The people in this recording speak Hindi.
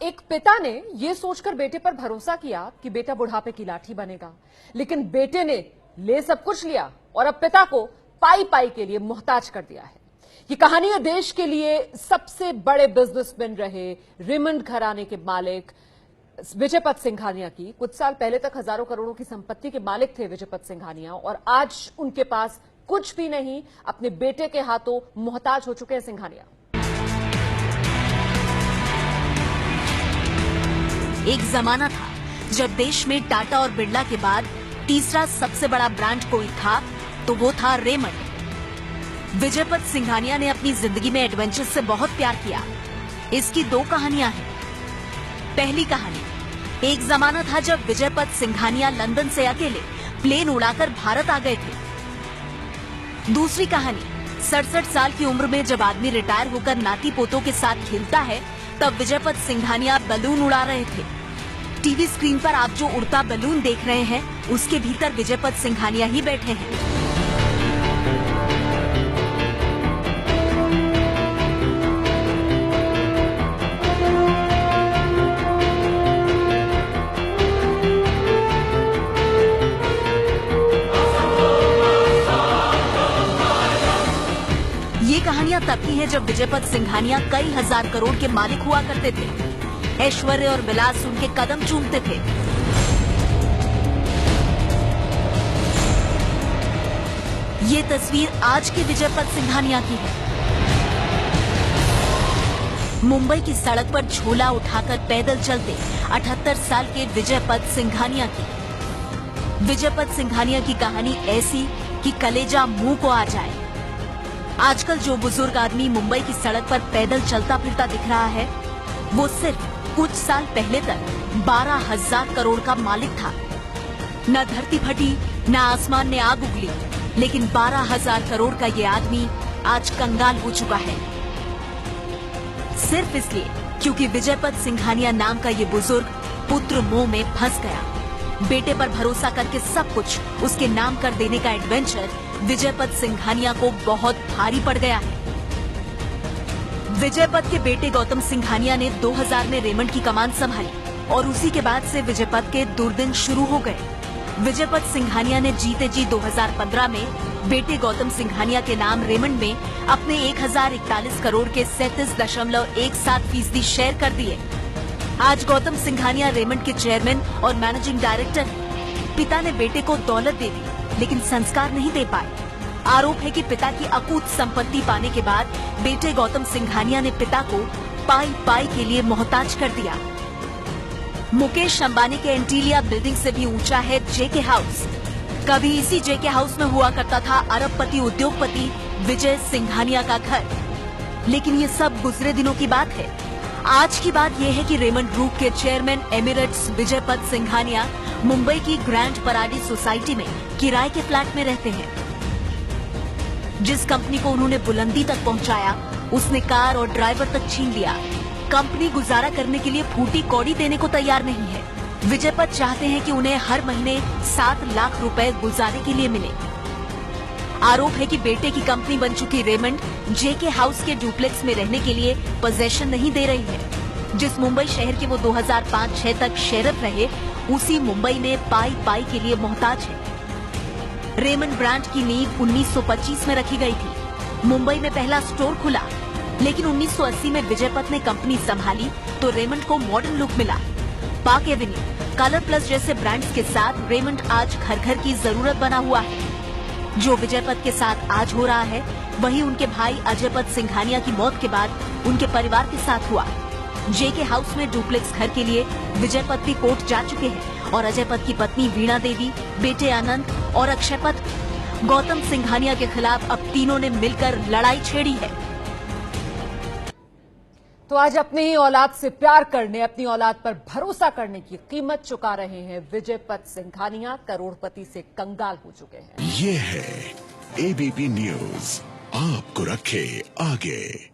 एक पिता ने यह सोचकर बेटे पर भरोसा किया कि बेटा बुढ़ापे की लाठी बनेगा, लेकिन बेटे ने ले सब कुछ लिया और अब पिता को पाई पाई के लिए मोहताज कर दिया है। ये कहानी है देश के लिए सबसे बड़े बिजनेसमैन रहे रेमंड घराने के मालिक विजयपत सिंघानिया की। कुछ साल पहले तक हजारों करोड़ों की संपत्ति के मालिक थे विजयपत सिंघानिया और आज उनके पास कुछ भी नहीं, अपने बेटे के हाथों मोहताज हो चुके हैं सिंघानिया। एक जमाना था जब देश में टाटा और बिरला के बाद तीसरा सबसे बड़ा ब्रांड कोई था तो वो था रेमंड। विजयपत सिंघानिया ने अपनी जिंदगी में एडवेंचर से बहुत प्यार किया। इसकी दो कहानियां हैं। पहली कहानी, एक जमाना था जब विजयपत सिंघानिया लंदन से अकेले प्लेन उड़ाकर भारत आ गए थे। दूसरी कहानी, 67 साल की उम्र में जब आदमी रिटायर होकर नाती पोतों के साथ खेलता है तब विजयपत सिंघानिया बलून उड़ा रहे थे। टीवी स्क्रीन पर आप जो उड़ता बलून देख रहे हैं उसके भीतर विजयपत सिंघानिया ही बैठे हैं। ये कहानियां तब की हैं जब विजयपत सिंघानिया कई हजार करोड़ के मालिक हुआ करते थे। ऐश्वर्य और विलास उनके कदम चूमते थे। ये तस्वीर आज के विजयपत सिंघानिया की है। मुंबई की सड़क पर झोला उठाकर पैदल चलते 78 साल के विजयपत सिंघानिया की। विजयपत सिंघानिया की कहानी ऐसी कि कलेजा मुंह को आ जाए। आजकल जो बुजुर्ग आदमी मुंबई की सड़क पर पैदल चलता फिरता दिख रहा है वो सिर्फ कुछ साल पहले तक 12,000 करोड़ का मालिक था। न धरती फटी न आसमान ने आग उगली, लेकिन 12,000 करोड़ का ये आदमी आज कंगाल हो चुका है। सिर्फ इसलिए क्योंकि विजयपत सिंघानिया नाम का ये बुजुर्ग पुत्र मोह में फंस गया। बेटे पर भरोसा करके सब कुछ उसके नाम कर देने का एडवेंचर विजयपत सिंघानिया को बहुत भारी पड़ गया है। विजयपत के बेटे गौतम सिंघानिया ने 2000 में रेमंड की कमान संभाली और उसी के बाद से विजयपत के दुर्दिन शुरू हो गए। विजयपत सिंघानिया ने जीते जी 2015 में बेटे गौतम सिंघानिया के नाम रेमंड में अपने 1041 करोड़ के 37.17% शेयर कर दिए। आज गौतम सिंघानिया रेमंड के चेयरमैन और मैनेजिंग डायरेक्टर हैं। पिता ने बेटे को दौलत दे दी लेकिन संस्कार नहीं दे पाए। आरोप है कि पिता की अकूत संपत्ति पाने के बाद बेटे गौतम सिंघानिया ने पिता को पाई पाई के लिए मोहताज कर दिया। मुकेश अंबानी के एंटीलिया बिल्डिंग से भी ऊंचा है जेके हाउस। कभी इसी जेके हाउस में हुआ करता था अरबपति उद्योगपति विजय सिंघानिया का घर, लेकिन ये सब गुजरे दिनों की बात है। आज की बात यह है कि रेमंड ग्रुप के चेयरमैन एमिरेट्स विजयपत सिंघानिया मुंबई की ग्रैंड पराडी सोसाइटी में किराए के फ्लैट में रहते हैं। जिस कंपनी को उन्होंने बुलंदी तक पहुंचाया उसने कार और ड्राइवर तक छीन लिया। कंपनी गुजारा करने के लिए फूटी कौड़ी देने को तैयार नहीं है। विजयपत चाहते हैं कि उन्हें हर महीने 7 लाख रुपए गुजारे के लिए मिले। आरोप है कि बेटे की कंपनी बन चुकी रेमंड जेके हाउस के डुप्लेक्स में रहने के लिए पोजीशन नहीं दे रही है। जिस मुंबई शहर के वो 2005-06 तक शेरिफ रहे उसी मुंबई में पाई पाई के लिए मोहताज है। रेमंड ब्रांड की नींव 1925 में रखी गई थी। मुंबई में पहला स्टोर खुला, लेकिन 1980 में विजयपत ने कंपनी संभाली तो रेमंड को मॉडर्न लुक मिला। पार्क एवेन्यू, कलर प्लस जैसे ब्रांड्स के साथ रेमंड आज घर घर की जरूरत बना हुआ है। जो विजयपत के साथ आज हो रहा है वही उनके भाई अजयपत सिंघानिया की मौत के बाद उनके परिवार के साथ हुआ। जेके हाउस में डुप्लेक्स घर के लिए विजयपत भी कोर्ट जा चुके हैं और अजयपत की पत्नी वीणा देवी, बेटे आनंद और अक्षयपत गौतम सिंघानिया के खिलाफ अब तीनों ने मिलकर लड़ाई छेड़ी है। तो आज अपनी ही औलाद से प्यार करने, अपनी औलाद पर भरोसा करने की कीमत चुका रहे हैं विजयपत सिंघानिया। करोड़पति से कंगाल हो चुके हैं। ये है एबीपी न्यूज, आपको रखे आगे।